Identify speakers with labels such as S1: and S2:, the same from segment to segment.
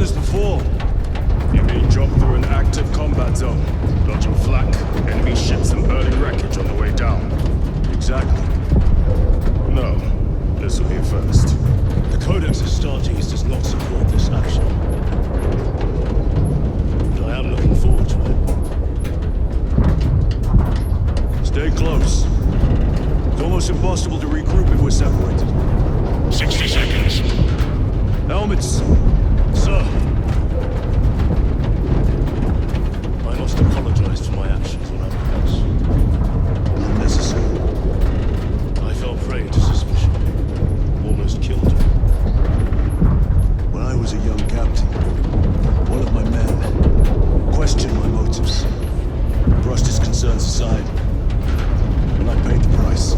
S1: this before.
S2: You mean jump through an active combat zone, dodging flak, enemy ships and burning wreckage on the way down?
S1: Exactly.
S2: No, this will be a first.
S1: The Codex Astartes does not support this action. But I am looking forward to it. Stay close. It's almost impossible to regroup if we're separated.
S3: 60 seconds.
S1: Helmets! Sir! I must apologize for my actions when I was. Unnecessary. I fell prey to suspicion. Almost killed her. When I was a young captain, one of my men questioned my motives, brushed his concerns aside, and I paid the price.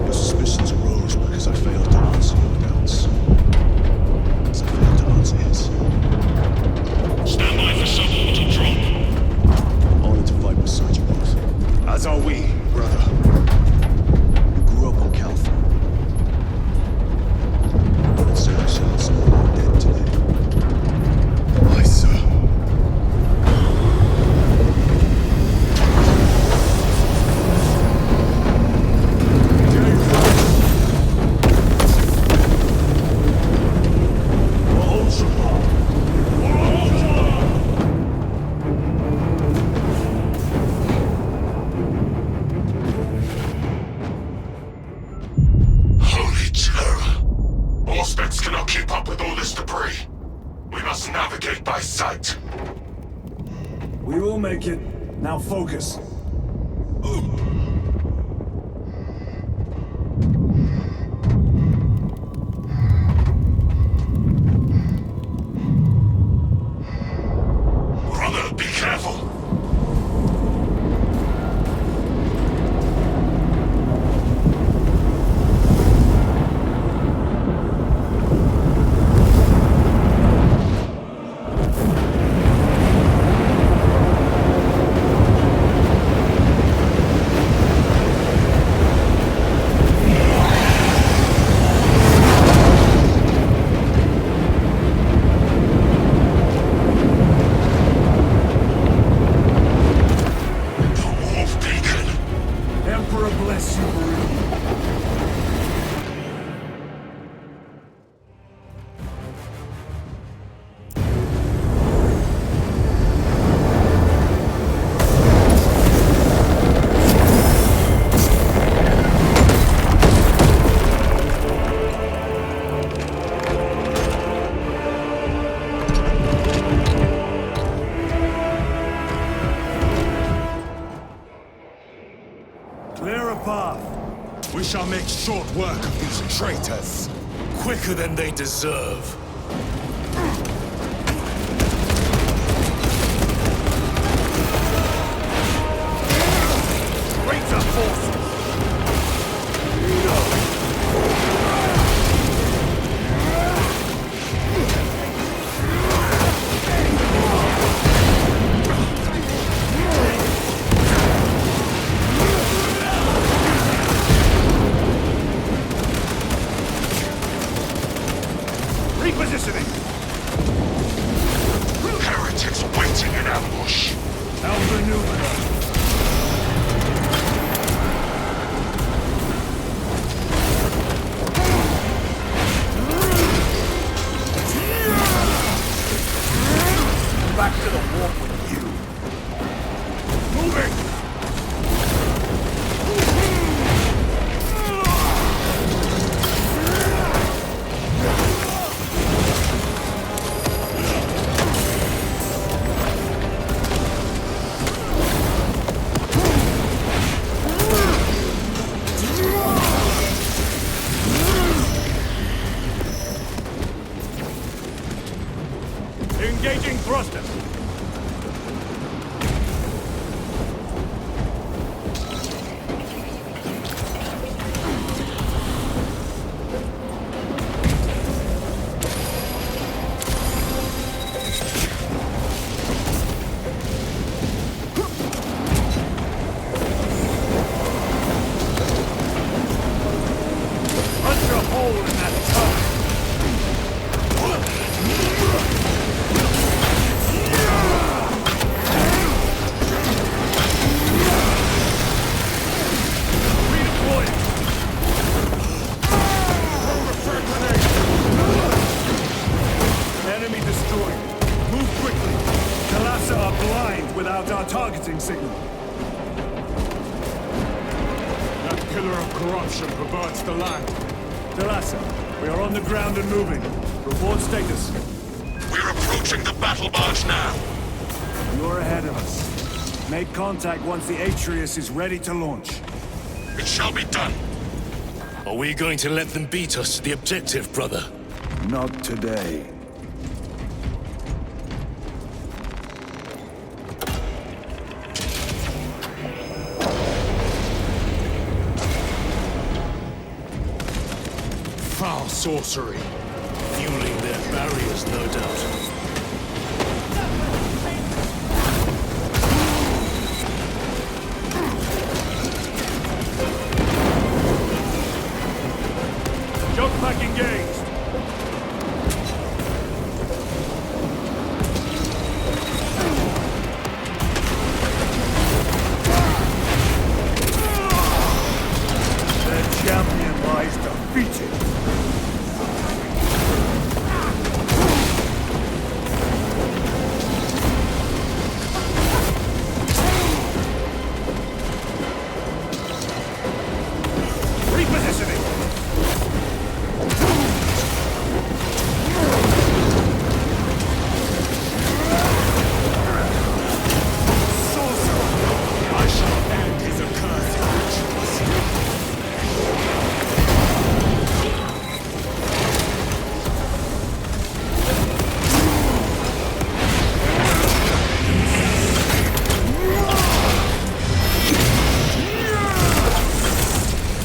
S1: Your suspicions arose because I failed to answer your doubts. As I failed to answer his.
S3: Stand by for suborbital drop.
S1: Honored to fight beside you both.
S2: As are we, brother.
S1: You grew up on Calthor. I'd say I shall some more dead today.
S2: Aye, sir.
S3: Holy terror. Auspex cannot keep up with all this debris. We must navigate by sight.
S4: We will make it. Now focus.
S3: Brother, be careful.
S4: Emperor bless you, Marine. Clear a path.
S3: We shall make short work of these traitors. Quicker than they deserve.
S4: Traitor forces. Repositioning.
S3: Heretics waiting in ambush.
S4: Outmaneuver them. Back to the warp with you. Moving! Engaging thrusters. Punch a hole in that tongue.
S2: corruption perverts the land.
S4: DLSS, we are on the ground and moving. Report status.
S3: We're approaching the battle barge now.
S4: You're ahead of us. Make contact once the Atreus is ready to launch.
S3: It shall be done.
S1: Are we going to let them beat us to the objective, brother?
S4: Not today.
S2: Foul sorcery.
S1: Fueling their barriers, no doubt.
S4: Jump pack engaged. The champion lies defeated.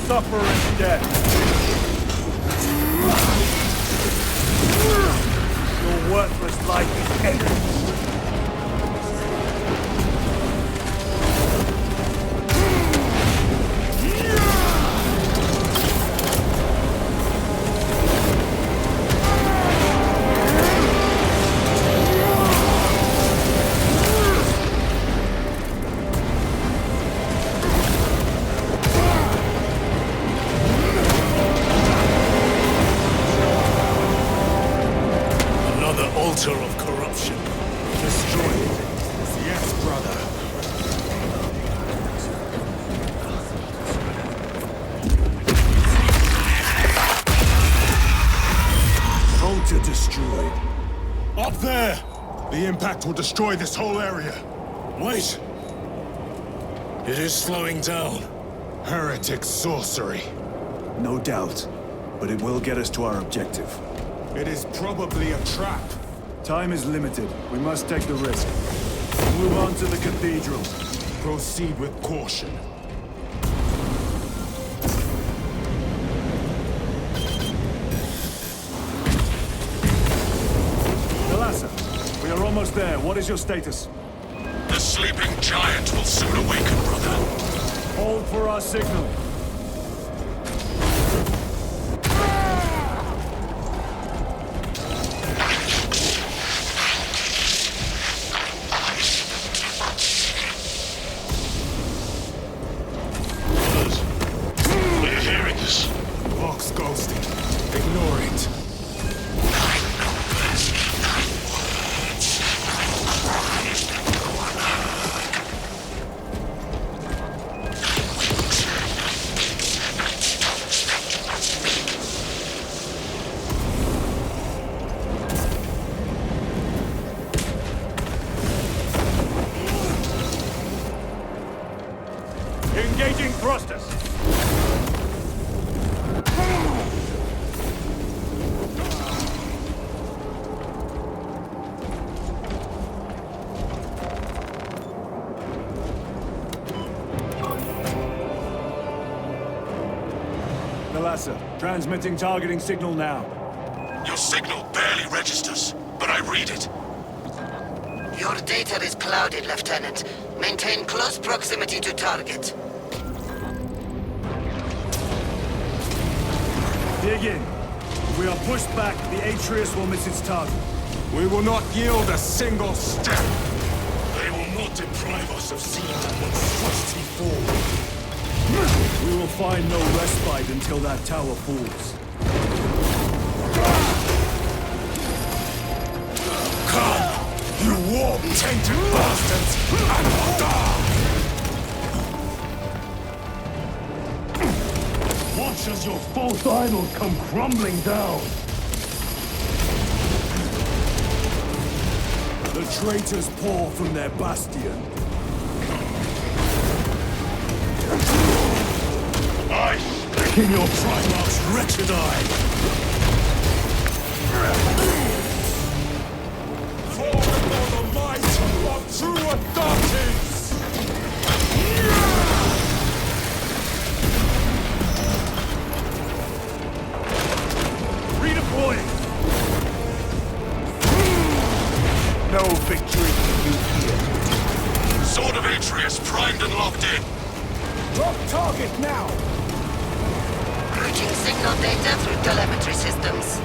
S4: Suffer and death. Your worthless life is ended.
S1: Altar of corruption.
S2: Destroy it. Yes, brother.
S4: Altar destroyed.
S2: Up there! The impact will destroy this whole area.
S1: Wait! It is slowing down.
S2: Heretic sorcery.
S4: No doubt, but it will get us to our objective.
S2: It is probably a trap.
S4: Time is limited. We must take the risk. Move on to the cathedral.
S2: Proceed with caution.
S4: DLSS, we are almost there. What is your status?
S3: The sleeping giant will soon awaken, brother.
S4: Hold for our signal.
S3: We're hearing this.
S2: Box ghosting. Ignore it.
S4: Engaging thrusters. DLSS, transmitting targeting signal now.
S3: Your signal barely registers, but I read it.
S5: Your data is clouded, Lieutenant. Maintain close proximity to target.
S4: Dig in. If we are pushed back, the Atreus will miss its target.
S2: We will not yield a single step.
S1: They will not deprive us of seeing that monstrosity fall.
S4: We will find no respite until that tower falls.
S1: Come, you warp-tainted bastards, and die!
S4: Watch as your false idols come crumbling down. The traitors pour from their bastion. I speak in your Primarch's wretched eye. For the might of true Astartes! Redeploying! No victory for you here.
S3: Sword of Atreus primed and locked in.
S4: Lock target now!
S5: Routing signal data through telemetry systems.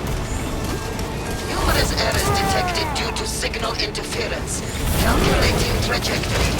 S5: Numerous errors detected due to signal interference. Calculating trajectory.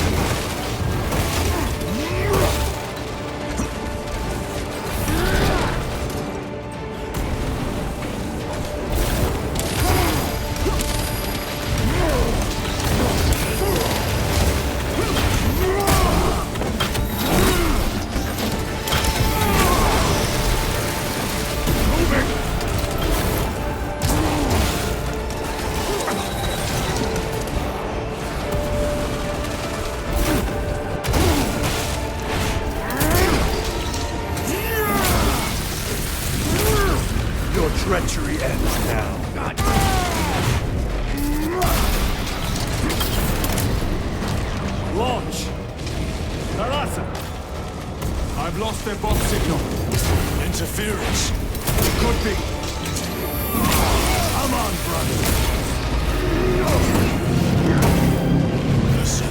S4: Treachery ends now. Launch! Narasa! I've lost their bomb signal.
S1: Interference.
S4: Could be. Come on, brother.
S1: Listen.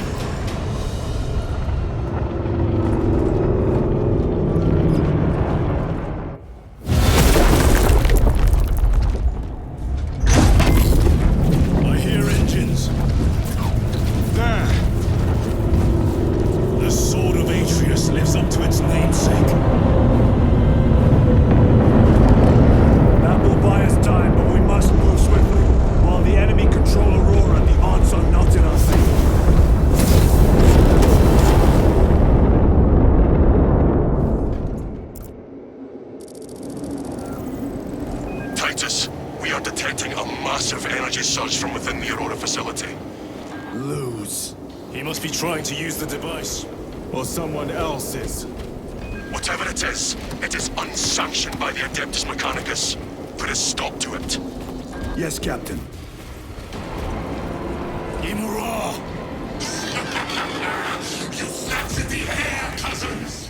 S3: We are detecting a massive energy surge from within the Aurora facility.
S1: Lose. He must be trying to use the device.
S4: Or someone else is.
S3: Whatever it is unsanctioned by the Adeptus Mechanicus. Put a stop to it.
S4: Yes, Captain.
S1: Imura!
S3: You snapped in the air, cousins!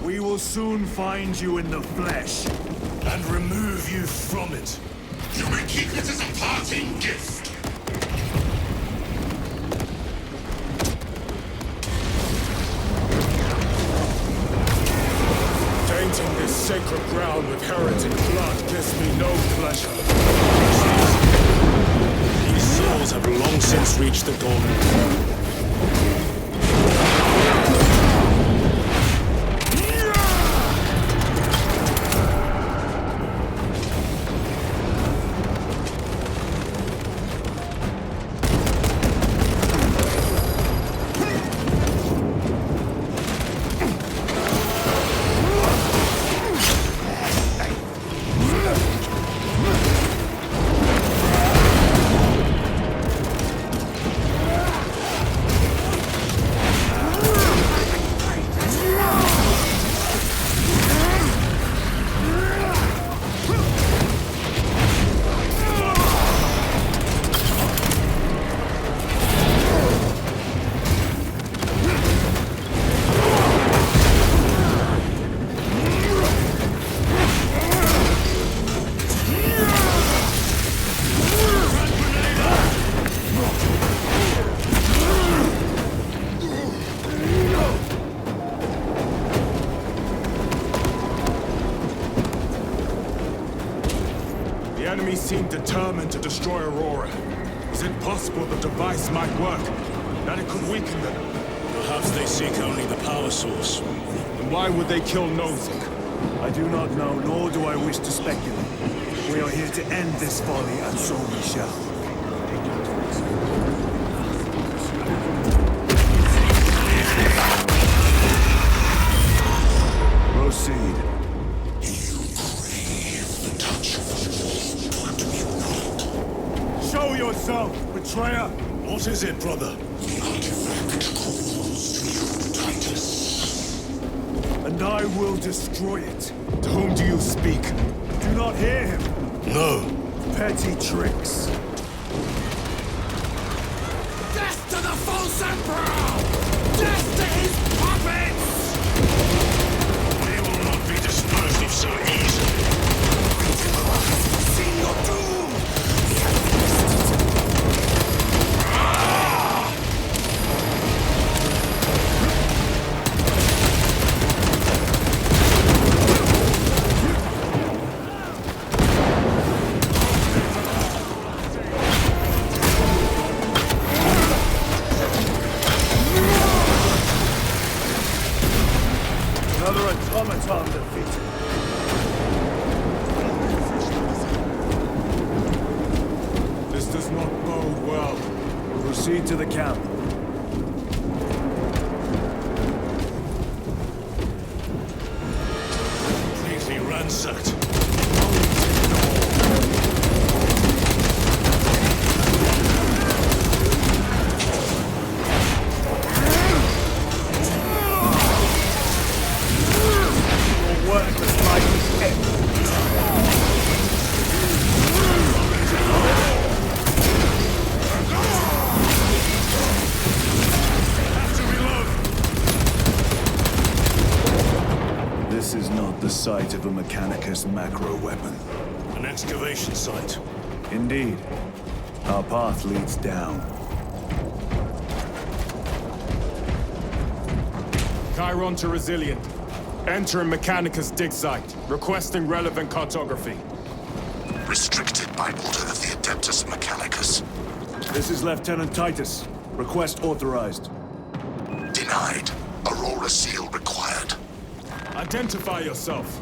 S4: We will soon find you in the flesh.
S1: And remove you from it.
S3: You may keep it as a parting gift.
S2: Tainting this sacred ground with heretic blood gives me no pleasure.
S1: These souls have long since reached the dawn.
S2: The enemy seem determined to destroy Aurora. Is it possible the device might work? That it could weaken them?
S1: Perhaps they seek only the power source.
S2: Then why would they kill Nozick?
S4: I do not know, nor do I wish to speculate. We are here to end this folly, and so we shall. Proceed. yourself, betrayer!
S1: What is it, brother?
S3: The artifact calls to you, Titus.
S4: And I will destroy it.
S2: To whom do you speak?
S4: Do not hear him.
S1: No.
S4: Petty tricks.
S6: Death to the false emperor! Death to his puppets!
S1: They will not be disposed of so easily.
S6: See your doom!
S4: Another automaton defeated.
S2: This does not bode well.
S4: Proceed to the camp.
S1: Completely ransacked.
S4: Your work was like his head. This is not the site of a Mechanicus macro weapon.
S1: An excavation site.
S4: Indeed. Our path leads down.
S2: Chiron to Resilient. Entering Mechanicus dig site. Requesting relevant cartography.
S3: Restricted by order of the Adeptus Mechanicus.
S4: This is Lieutenant Titus. Request authorized.
S3: Denied. Aurora seal required.
S2: Identify yourself.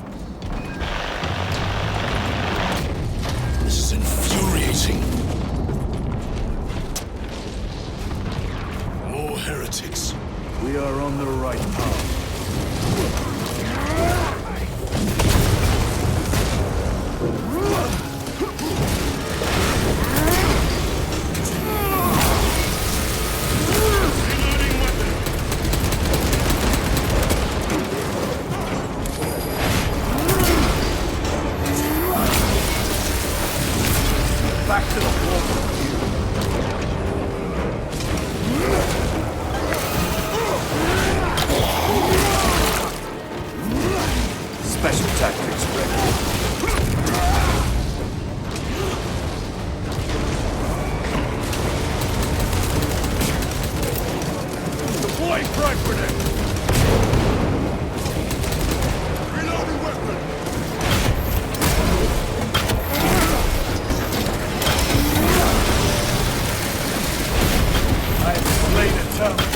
S1: This is infuriating. More heretics.
S4: We are on the right path. Back to the wall. Special tactics ready. Deploy frag grenade! Reloading weapon! I have slain a terminal.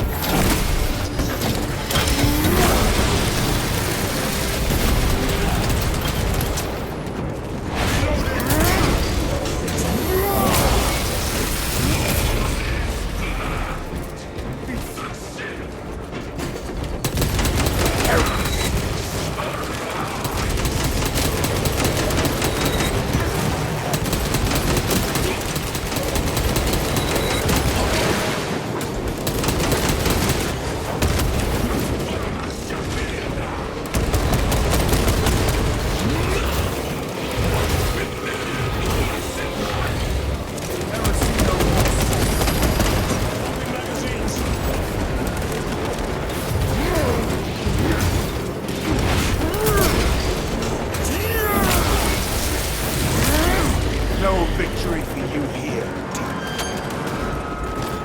S4: No victory for you here.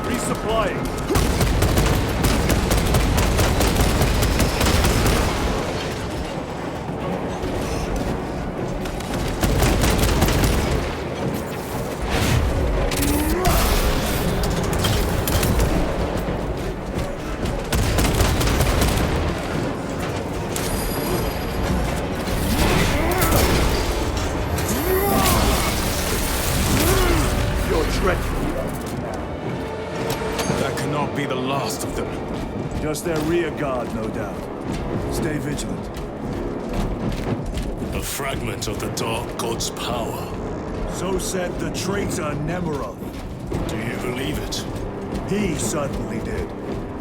S4: Resupplying. You're dreadful.
S2: That cannot be the last of them.
S4: Just their rear guard, no doubt. Stay vigilant.
S1: A fragment of the Dark God's power.
S4: So said the traitor Nemerov.
S2: believe it.
S4: He certainly did.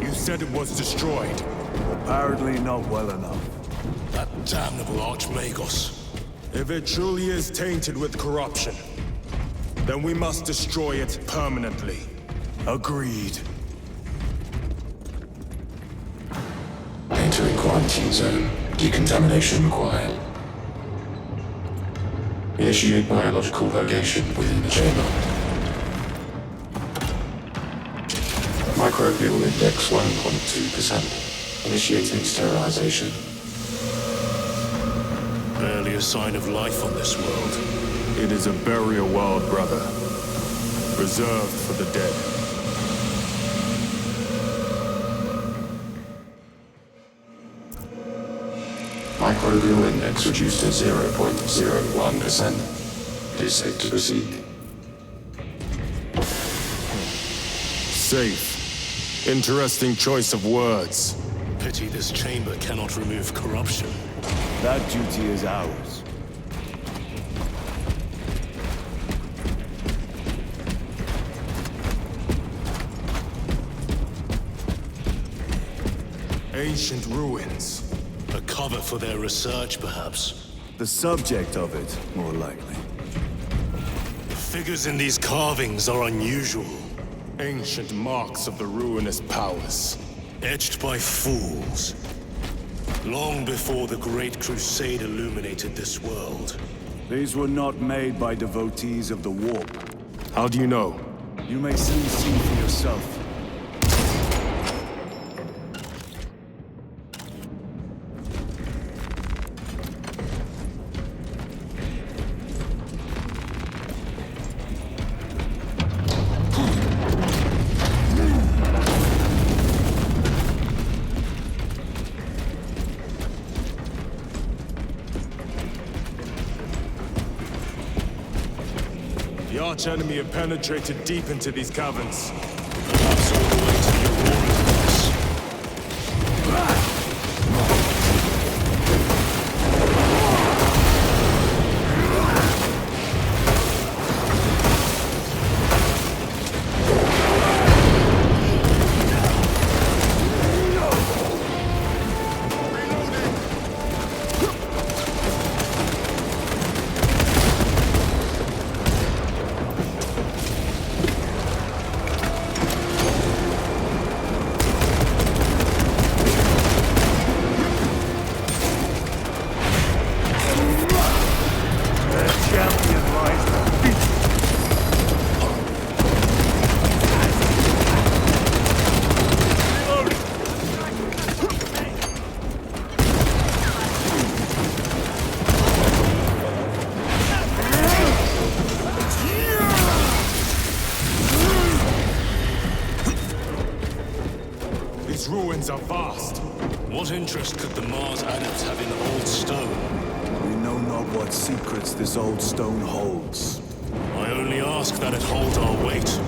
S2: You said it was destroyed.
S4: Apparently not well enough.
S2: That damnable Archmagos. If it truly is tainted with corruption, then we must destroy it permanently.
S4: Agreed.
S7: Entering quarantine zone. Decontamination required. Initiate biological purgation within the chamber. Microbial index 1.2%. Initiating sterilization.
S2: Barely a sign of life on this world. It is a burial world, brother. Reserved for the dead.
S7: Microbial index reduced to 0.01%. It is safe to proceed.
S2: Safe. Interesting choice of words. Pity this chamber cannot remove corruption.
S4: That duty is ours.
S2: Ancient ruins. A cover for their research, perhaps.
S4: The subject of it, more likely.
S2: The figures in these carvings are unusual. Ancient marks of the ruinous powers. Etched by fools. Long before the Great Crusade illuminated this world.
S4: These were not made by devotees of the warp.
S2: How do you know?
S4: You may soon see for yourself.
S2: The arch-enemy have penetrated deep into these caverns. Perhaps all the way to the Aurora device. These ruins are vast. What interest could the Mars adepts have in old stone?
S4: We know not what secrets this old stone holds.
S2: I only ask that it hold our weight.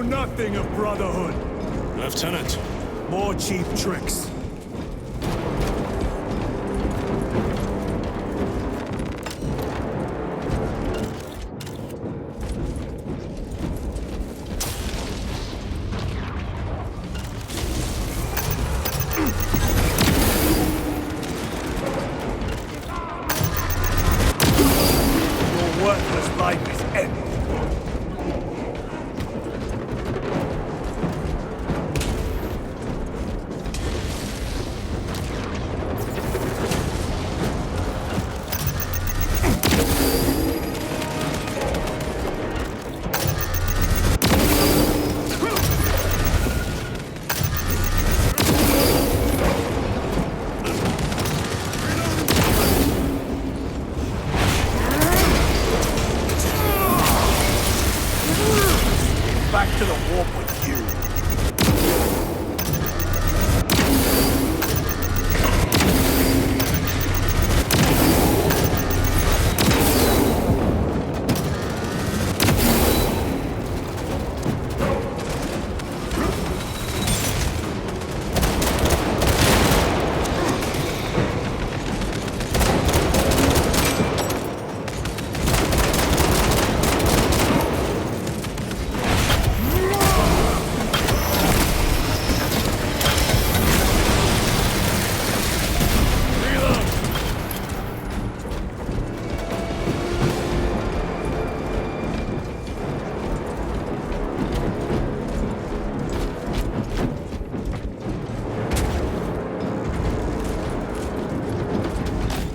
S4: nothing of brotherhood.
S2: Lieutenant,
S4: More cheap tricks. Your worthless life is ended. Back to the warp with you.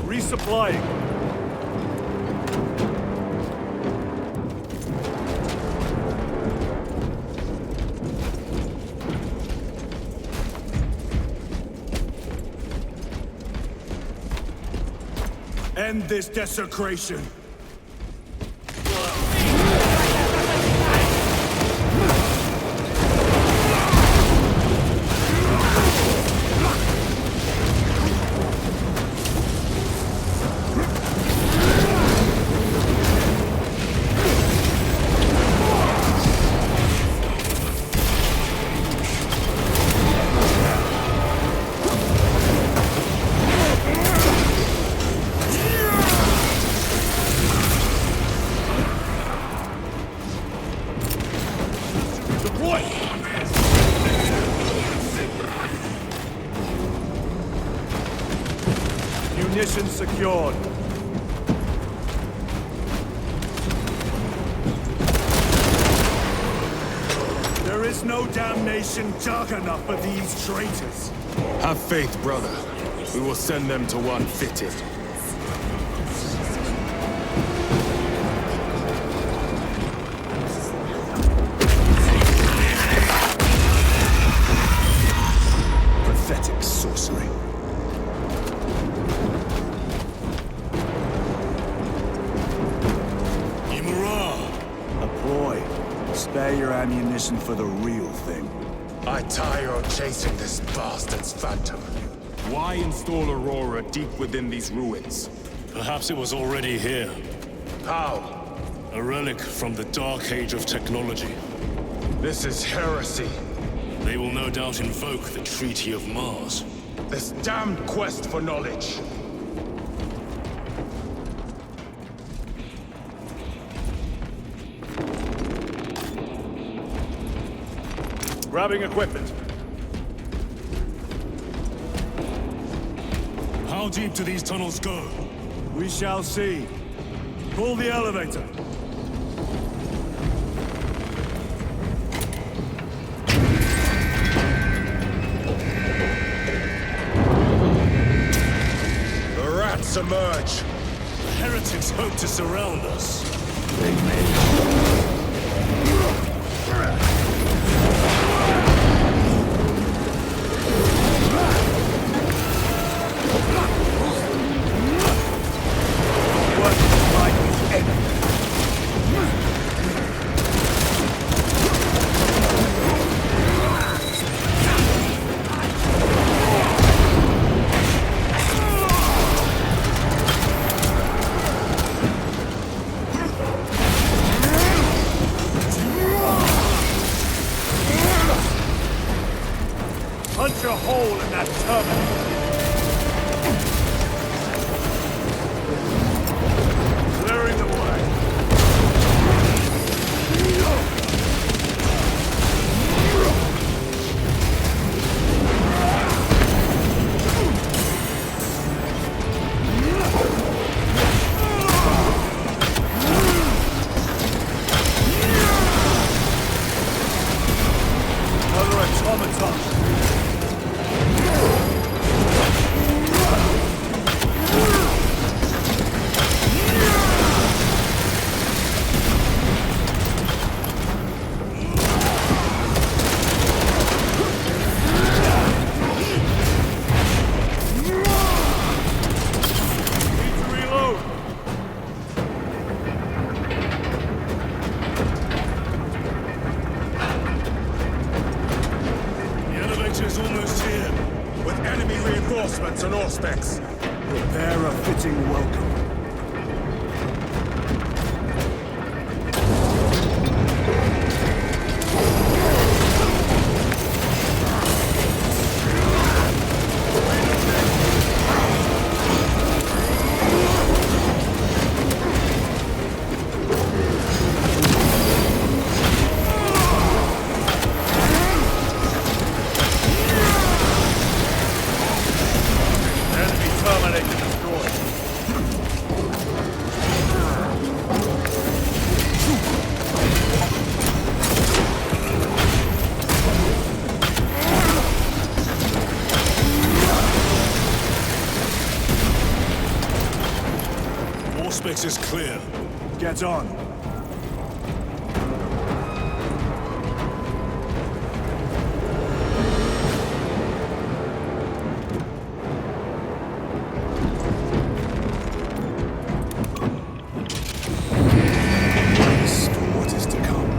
S4: Resupplying. End this desecration. Munition secured. There is no damnation dark enough for these traitors.
S2: have faith, brother. We will send them to one fitted.
S4: Pathetic sorcery. A ploy. Spare your ammunition for the real thing.
S2: I tire of chasing this bastard's phantom. Why install Aurora deep within these ruins?
S8: Perhaps it was already here.
S2: How?
S8: A relic from the Dark Age of technology.
S2: This is heresy.
S8: They will no doubt invoke the Treaty of Mars.
S2: This damned quest for knowledge.
S4: Grabbing equipment.
S8: How deep do these tunnels go?
S4: We shall see. Pull the elevator.
S2: The rats emerge.
S8: The heretics hope to surround us.
S4: They may. that terminal! Clearing the way! Another automaton!
S6: And Auspex.
S4: Prepare a fitting welcome.
S2: Auspex is clear.
S4: Get on. Brace for what is to come.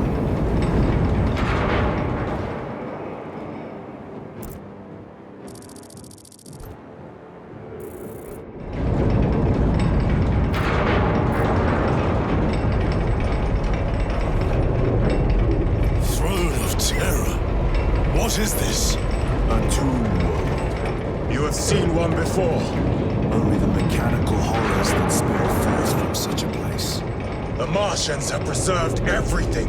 S2: What is this?
S4: A tomb world.
S6: You have seen one before.
S4: Only the mechanical horrors that spill forth from such a place.
S6: The Martians have preserved everything.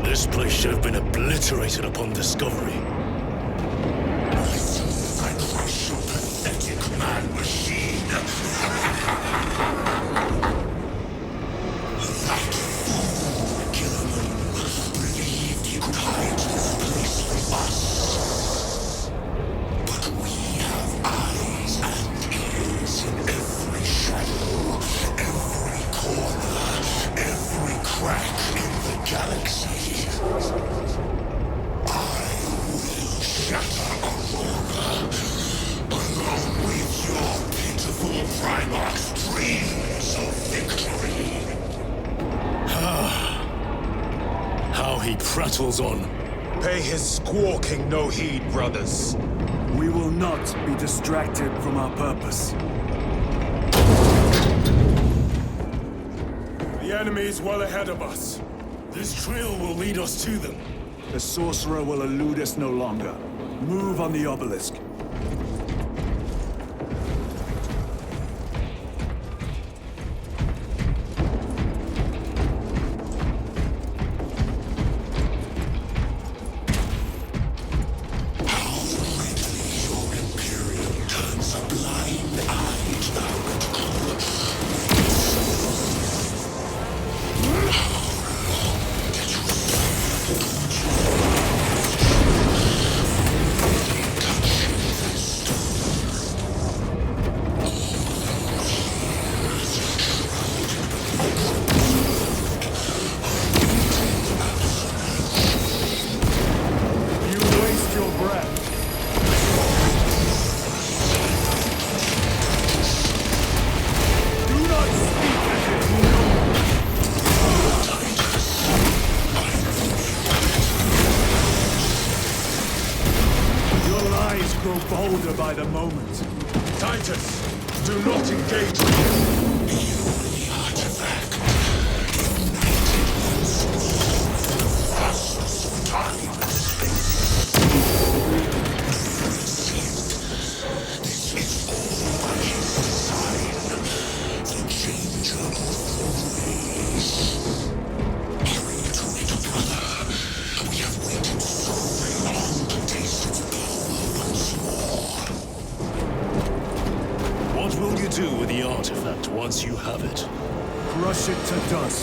S2: This place should have been obliterated upon discovery.
S3: I crush your pathetic man-machine. That fool, Gilliman, believed he could hide this place from us. But we have eyes and ears in every shadow, every corner, every crack in the galaxy. I will shatter Aurora, along with your pitiful Primarch's dreams of victory.
S2: How he prattles on.
S6: Pay his squawking no heed, brothers.
S4: We will not be distracted from our purpose.
S6: The enemy is well ahead of us.
S2: This trail will lead us to them.
S4: The sorcerer will elude us no longer. Move on the obelisk. Grow bolder by the moment.
S6: Titus, do not engage with him.
S3: The artifact, ignited once more the process of time and space. Received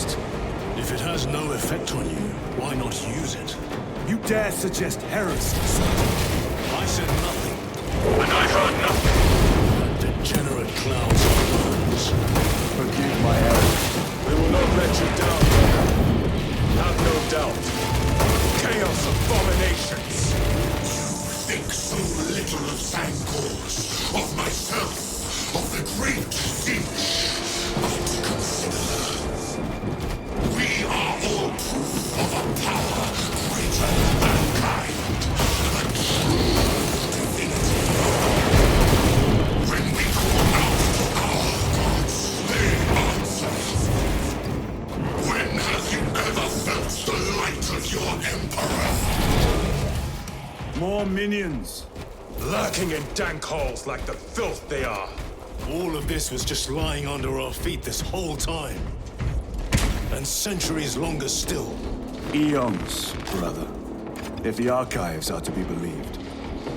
S2: honest. If it has no effect on you, why not use it?
S4: You dare suggest heresy, sir?
S2: I said nothing. And I heard nothing. That degenerate clown's words.
S4: Forgive my error.
S2: We will not let you down. Have no doubt. Chaos abominations.
S3: Think so little of Sangors, of myself, of the great siege. But consider, we are all proof of a power greater than mankind, a true divinity. When we call out to our gods, they answer. When have you ever felt the light of your Emperor?
S4: More minions.
S2: Lurking in dank holes like the filth they are. All of this was just lying under our feet this whole time. And centuries longer still.
S4: Eons, brother. If the archives are to be believed.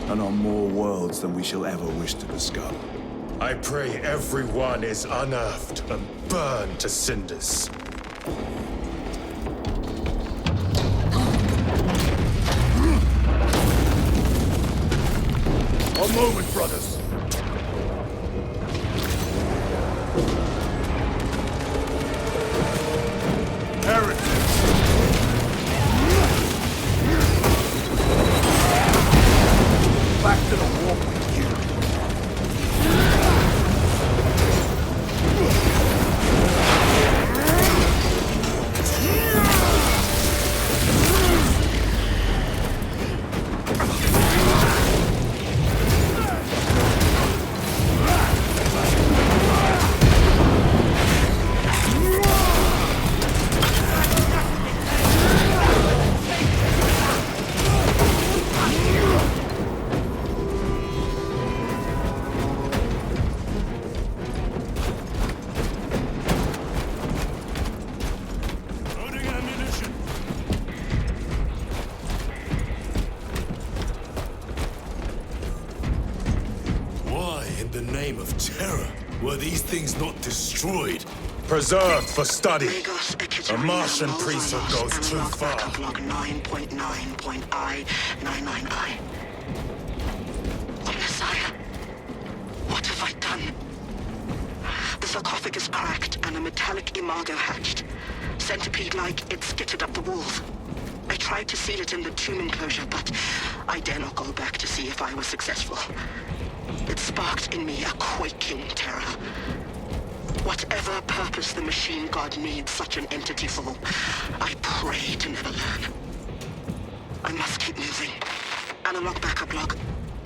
S4: And on more worlds than we shall ever wish to discover.
S2: I pray everyone is unearthed and burned to cinders.
S4: One moment, brothers. Heretics! Back to the warp with you.
S2: Loading ammunition. Why, in the name of terror, were these things not destroyed? Preserved for study. A Martian priesthood goes too far.
S5: Log 9.9.I99I. Oh, Messiah. What have I done? The sarcophagus cracked and a metallic imago hatched. Centipede-like, it skittered up the walls. I tried to seal it in the tomb enclosure, but I dare not go back to see if I was successful. It sparked in me a quaking terror. Whatever purpose the machine god needs such an entity for, I pray to never learn. I must keep moving. Analog backup log.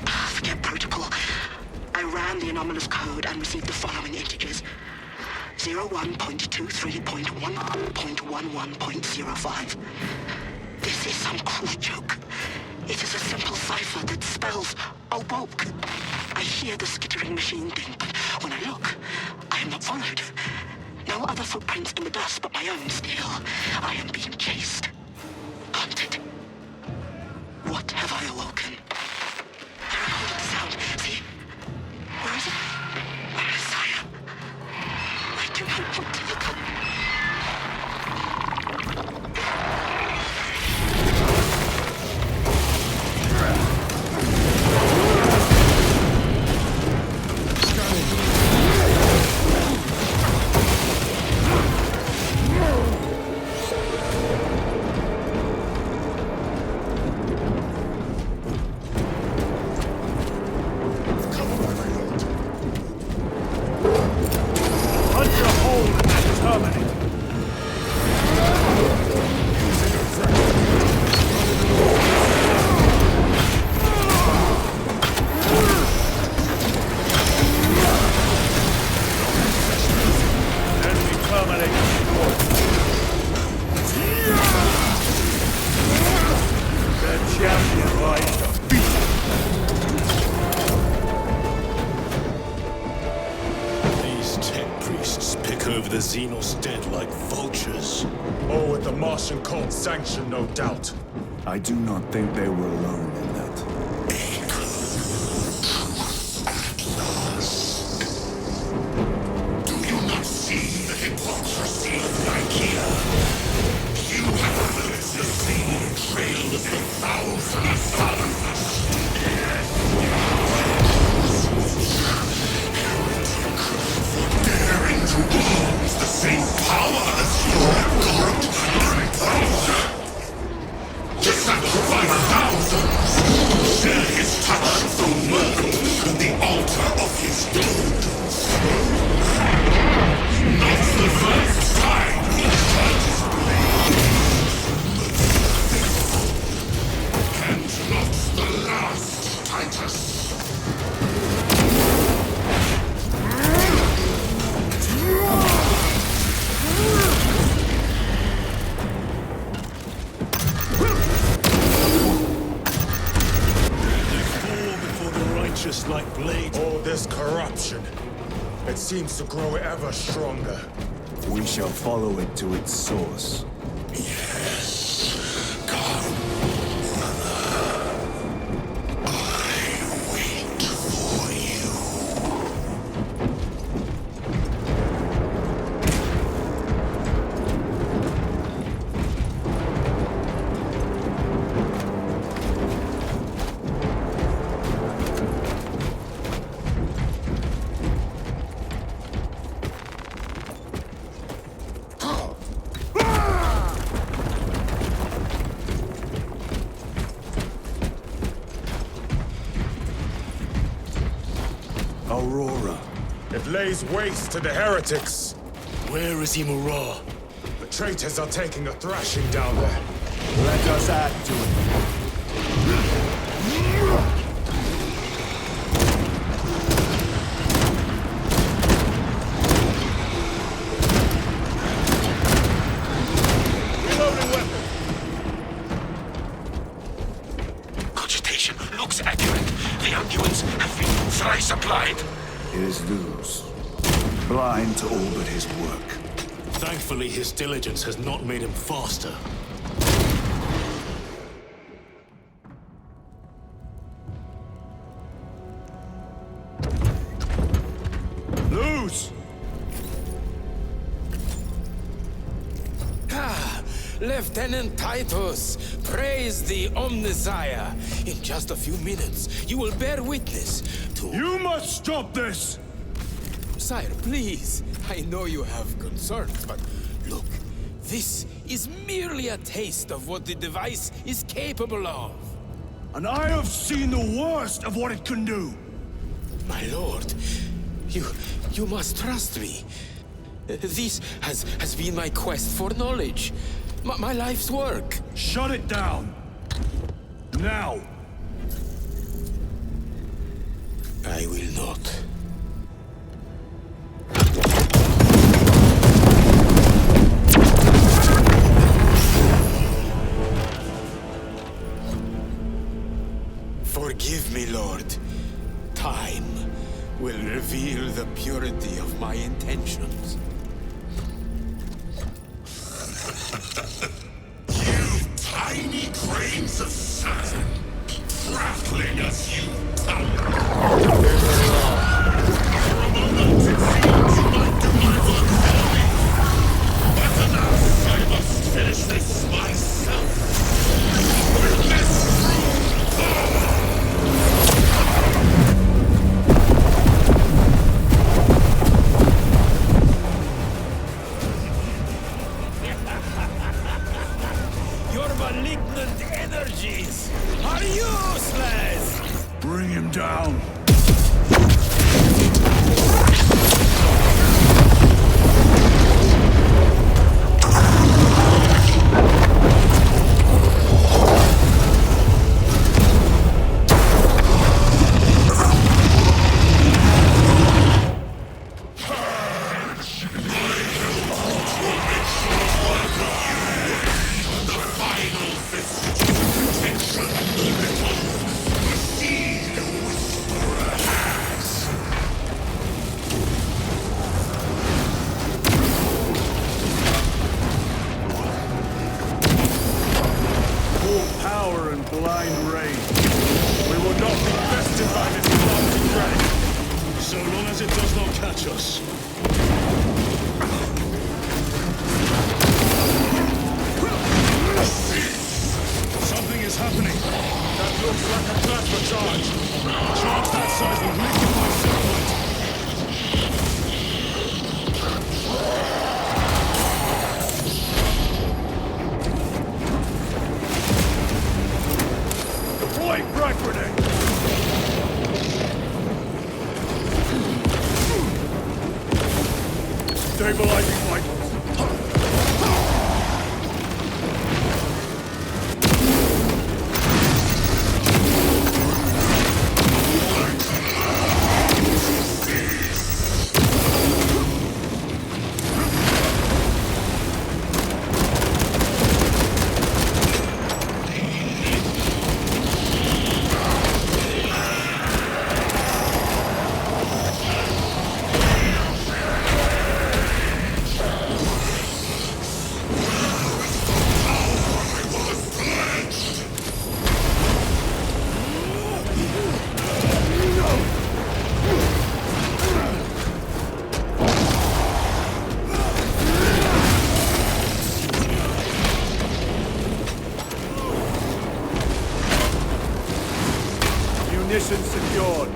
S5: Forget protocol. I ran the anomalous code and received the following integers. 01.23.1.11.05. This is some cruel joke. It is a simple cipher that spells awoke. I hear the skittering machine ding, but when I look, I am not followed. No other footprints in the dust but my own still. I am being chased. Hunted. What have I awoken? I recorded the sound. See? Where is it? My Messiah. I do not want to look up.
S2: The Xenos dead like vultures.
S9: Oh, with the Martian cult's sanction, no doubt.
S4: I do not think they were alone in that.
S3: Do you not see the hypocrisy of Nicaea? trails the thousand suns. Daring to use the same power as your god and to sacrifice thousands, share his touch so murdered on the altar of his god. Not the first time he turned his blade, and not the last, Titus.
S1: Just like blade.
S9: All this corruption, it seems to grow ever stronger.
S4: We shall follow it to its source.
S3: Yes, come, Mother. I wait for you.
S4: Aurora.
S9: It lays waste to the heretics.
S1: Where is Imura?
S9: The traitors are taking a thrashing down there.
S4: Let us add to it.
S1: Reloading weapon.
S3: Cogitation looks accurate. The unguents have been thrice applied.
S4: It is Luz. Blind to all but his work.
S1: Thankfully, his diligence has not made him faster. Luz!
S6: Lieutenant Titus, praise the Omnisire. In just a few minutes, you will bear witness to...
S1: You must stop this!
S6: Sire, please. I know you have concerns, but look, this is merely a taste of what the device is capable of.
S1: And I have seen the worst of what it can do!
S6: My lord, you must trust me. This has been my quest for knowledge. My life's work.
S1: Shut it down! Now!
S6: I will not. Forgive me, Lord. Time will reveal the purity of my intentions.
S3: You tiny grains of sand, prattling as you tongue. For a moment it seems you might do my work for me. But alas, I must finish this myself. With this
S6: Your malignant energies are useless!
S1: Bring him down! Power and blind rage. We will not be bested by this lofty dread. So long as it does not catch us.
S4: Position secured.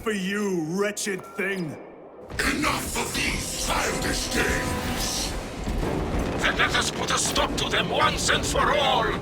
S4: For you, wretched thing!
S3: Enough of these childish games!
S10: Then let us put a stop to them once and for all!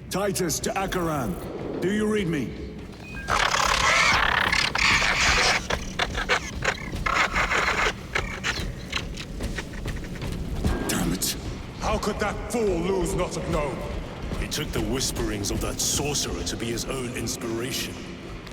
S4: Titus to Akaran. Do you read me?
S9: Damn it. How could that fool lose not have known?
S2: He took the whisperings of that sorcerer to be his own inspiration.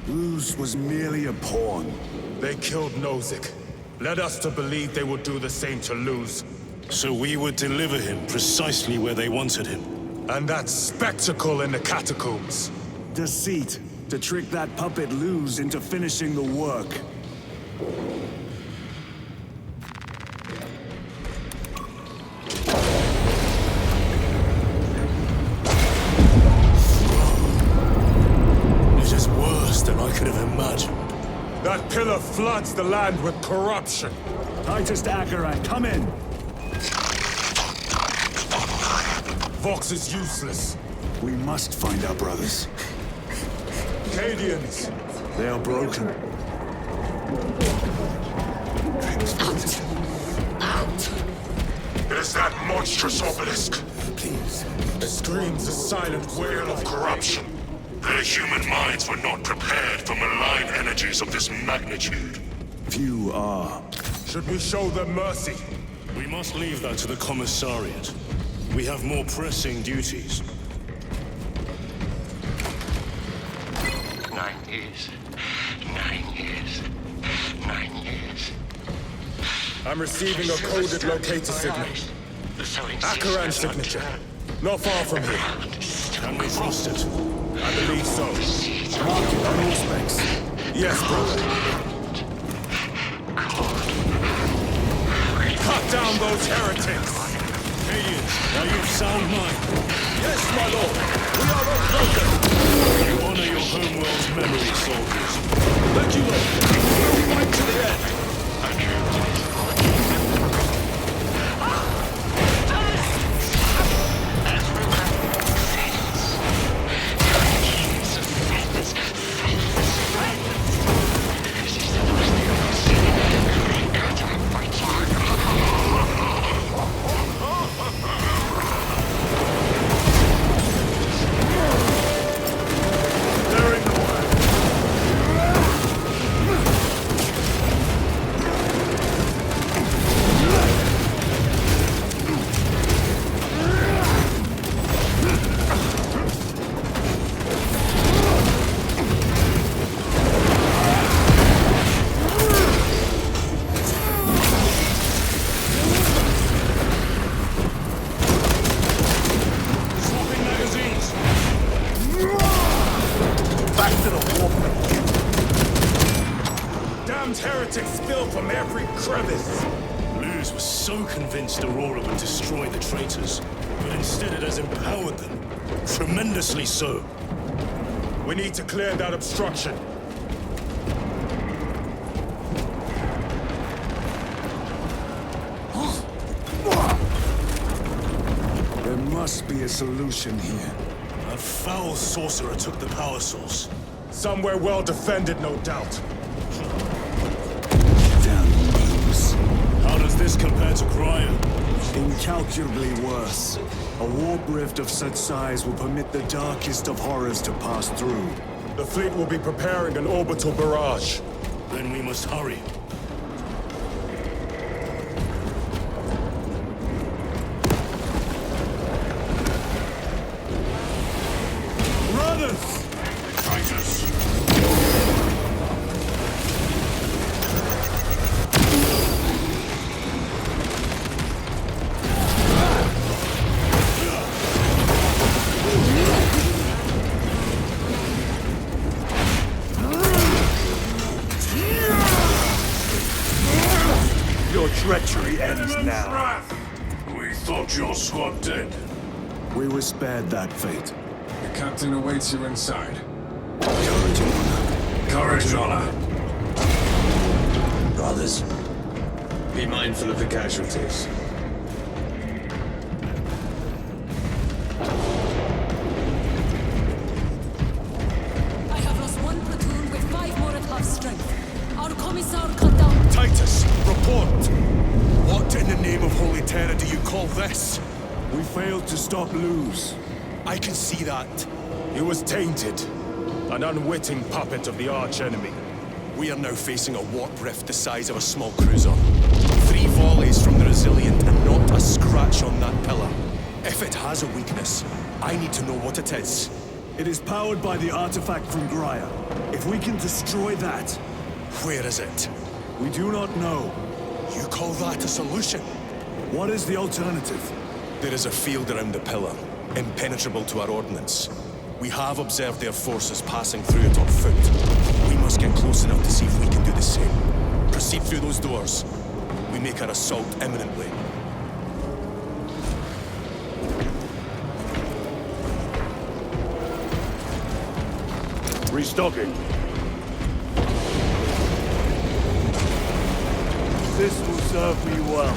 S4: Luz was merely a pawn.
S9: They killed Nozick. Led us to believe they would do the same to Luz.
S2: So we would deliver him precisely where they wanted him.
S9: And that spectacle in the catacombs.
S4: Deceit. To trick that puppet Luz into finishing the work.
S2: It is worse than I could have imagined.
S9: That pillar floods the land with corruption.
S4: Titus to Akaran, come in!
S9: Vox is useless.
S4: We must find our brothers.
S9: Arcadians!
S4: They are broken.
S3: It is that monstrous obelisk.
S9: Please. It screams a silent wail of corruption.
S3: Their human minds were not prepared for malign energies of this magnitude.
S4: Few are.
S9: Should we show them mercy?
S2: We must leave that to the Commissariat. We have more pressing duties.
S10: 9 years. 9 years. 9 years.
S9: I'm receiving a coded locator signal. Akaran's signature. Not far from here.
S2: Can we trust it?
S9: I believe so.
S4: Mark it on all specs.
S9: Yes, brother. Cut down those heretics!
S2: Aliens, are you of sound mind?
S9: Yes, my lord! We are unbroken!
S2: You honor your homeworld's memory, soldiers.
S9: Thank you, lord! We'll fight to the end! Heretics spill from every crevice!
S2: Luz was so convinced Aurora would destroy the traitors, but instead it has empowered them. Tremendously so.
S9: We need to clear that obstruction.
S4: There must be a solution here.
S2: A foul sorcerer took the power source.
S9: Somewhere well defended, no doubt.
S2: How does this compare to Graya?
S4: Incalculably worse. A warp rift of such size will permit the darkest of horrors to pass through.
S9: The fleet will be preparing an orbital barrage.
S2: Then we must hurry.
S9: Runners!
S3: Traitors!
S4: Your treachery ends now.
S3: We thought your squad dead.
S4: We were spared that fate.
S11: The captain awaits you inside.
S4: Courage and honor.
S3: Courage and honor.
S12: Brothers, be mindful of the casualties.
S13: I have lost one platoon with 5 more at half strength. Our commissar cut down.
S9: Titus, report! What in the name of Holy Terror do you call this?
S4: We failed to stop Luz.
S9: I can see that. He was tainted. An unwitting puppet of the arch-enemy. We are now facing a warp rift the size of a small cruiser. 3 volleys from the Resilient and not a scratch on that pillar. If it has a weakness, I need to know what it is.
S4: It is powered by the artifact from Graya. If we can destroy that...
S9: Where is it?
S4: We do not know.
S9: You call that a solution?
S4: What is the alternative?
S9: There is a field around the pillar, impenetrable to our ordnance. We have observed their forces passing through it on foot. We must get close enough to see if we can do the same. Proceed through those doors. We make our assault imminently.
S1: Restocking. This will serve me well.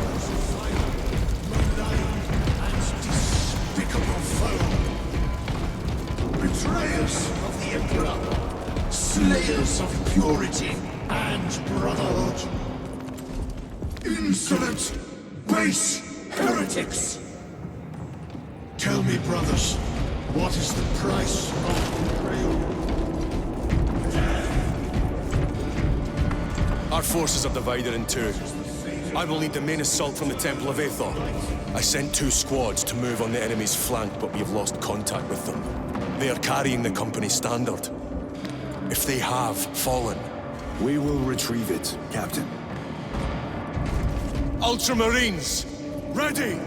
S3: Despicable foe. Betrayers of the Emperor. promise of purity and brotherhood. Insolent, base heretics! Tell me, brothers, what is the price of betrayal?
S9: Our forces are divided in two. I will lead the main assault from the Temple of Aethor. I sent 2 squads to move on the enemy's flank, but we have lost contact with them. They are carrying the company standard. If they have fallen,
S4: We will retrieve it, Captain.
S9: Ultramarines, ready!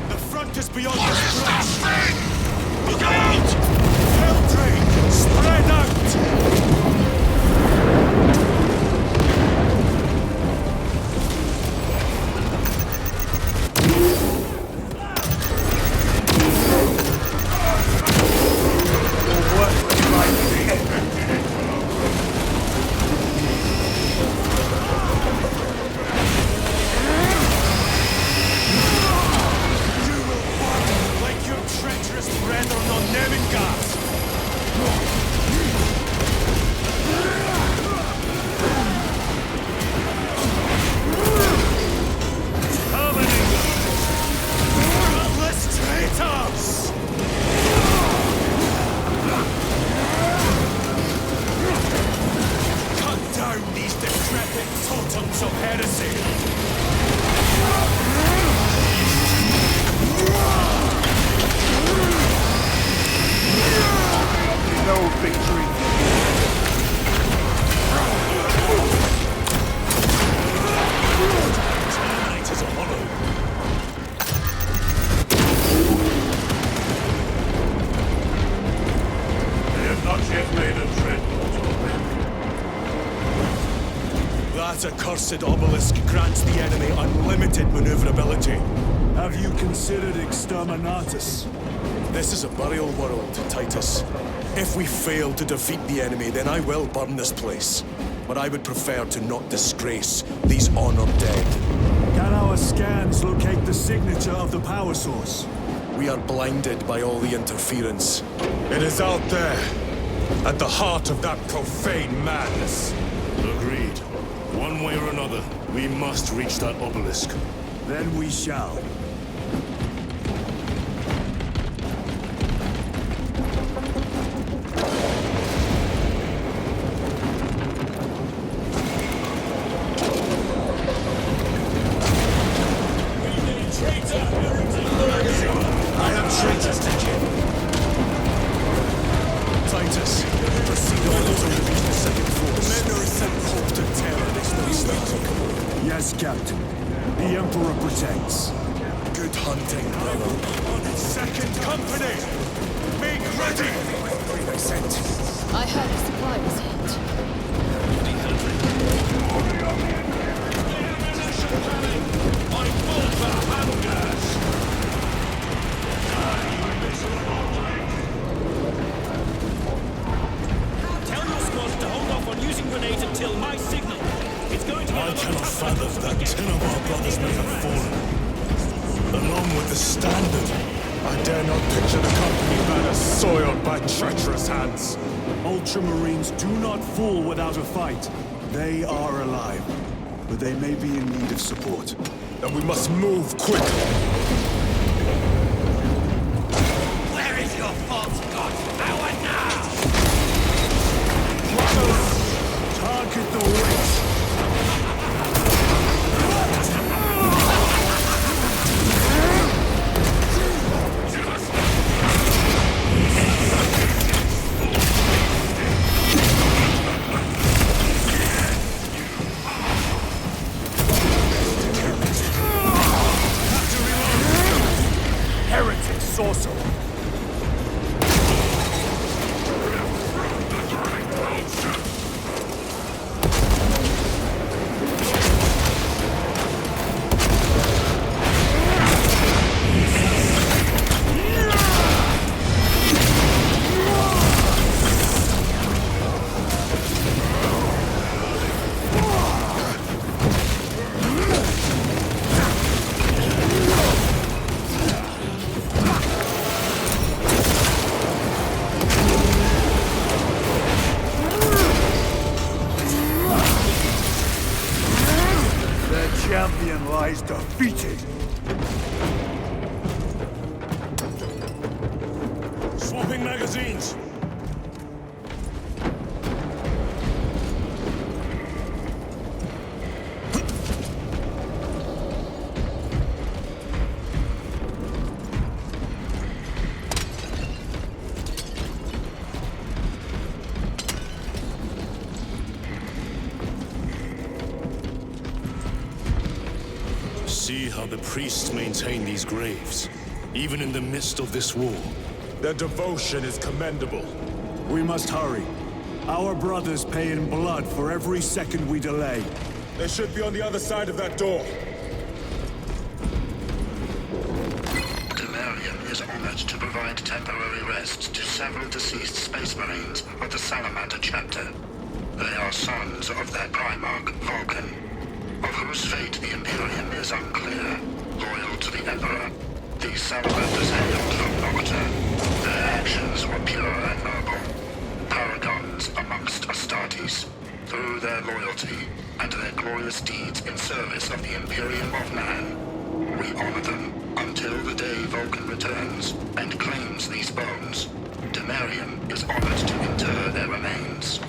S9: The front is beyond this bridge! Look out! Helldrake, spread out! Like your treacherous brethren on Nevingas! Godless traitors! Cut down these decrepit totems of heresy!
S4: No victory.
S9: Tonight is a hollow.
S3: They have not yet made a dreadnought of them.
S9: That accursed obelisk grants the enemy unlimited maneuverability.
S4: Have you considered Exterminatus?
S9: This is a burial world, Titus. If we fail to defeat the enemy, then I will burn this place. But I would prefer to not disgrace these honored dead.
S4: Can our scans locate the signature of the power source?
S9: We are blinded by all the interference. It is out there, at the heart of that profane madness.
S2: Agreed. One way or another, we must reach that obelisk.
S4: Then we shall.
S3: I have traitors to kill.
S9: Titus, proceed on to reach the second force. Men are sent hope to terror this new
S4: Yes, Captain. The Emperor protects.
S9: Good hunting, brother. Second company! Make ready! They sent.
S13: I heard a supply was hit.
S14: Tell your squads to hold off on using grenades until my signal. It's going to be
S2: I cannot fathom that 10 of our brothers may have fallen. Along with the standard.
S9: I dare not picture the company banner soiled by treacherous hands.
S4: Ultramarines do not fall without a fight. They are alive, but they may be in need of support.
S9: And we must move quickly.
S3: Where is your false god? Now and now!
S4: Target the witch!
S9: Heretic sorcerer.
S2: Swapping magazines! See how the priests maintain these graves, even in the midst of this war.
S9: Their devotion is commendable.
S4: We must hurry. Our brothers pay in blood for every second we delay.
S9: They should be on the other side of that door.
S3: Demarian is honored to provide temporary rest to several deceased Space Marines of the Salamander chapter. They are sons of their Primarch, Vulcan, of whose fate the Imperium is unclear. Loyal to the Emperor, these Salamanders hailed from Nocturne. Their actions were pure and noble. Paragons amongst Astartes. Through their loyalty and their glorious deeds in service of the Imperium of Man, we honor them until the day Vulcan returns and claims these bones. Demarian is honored to inter their remains.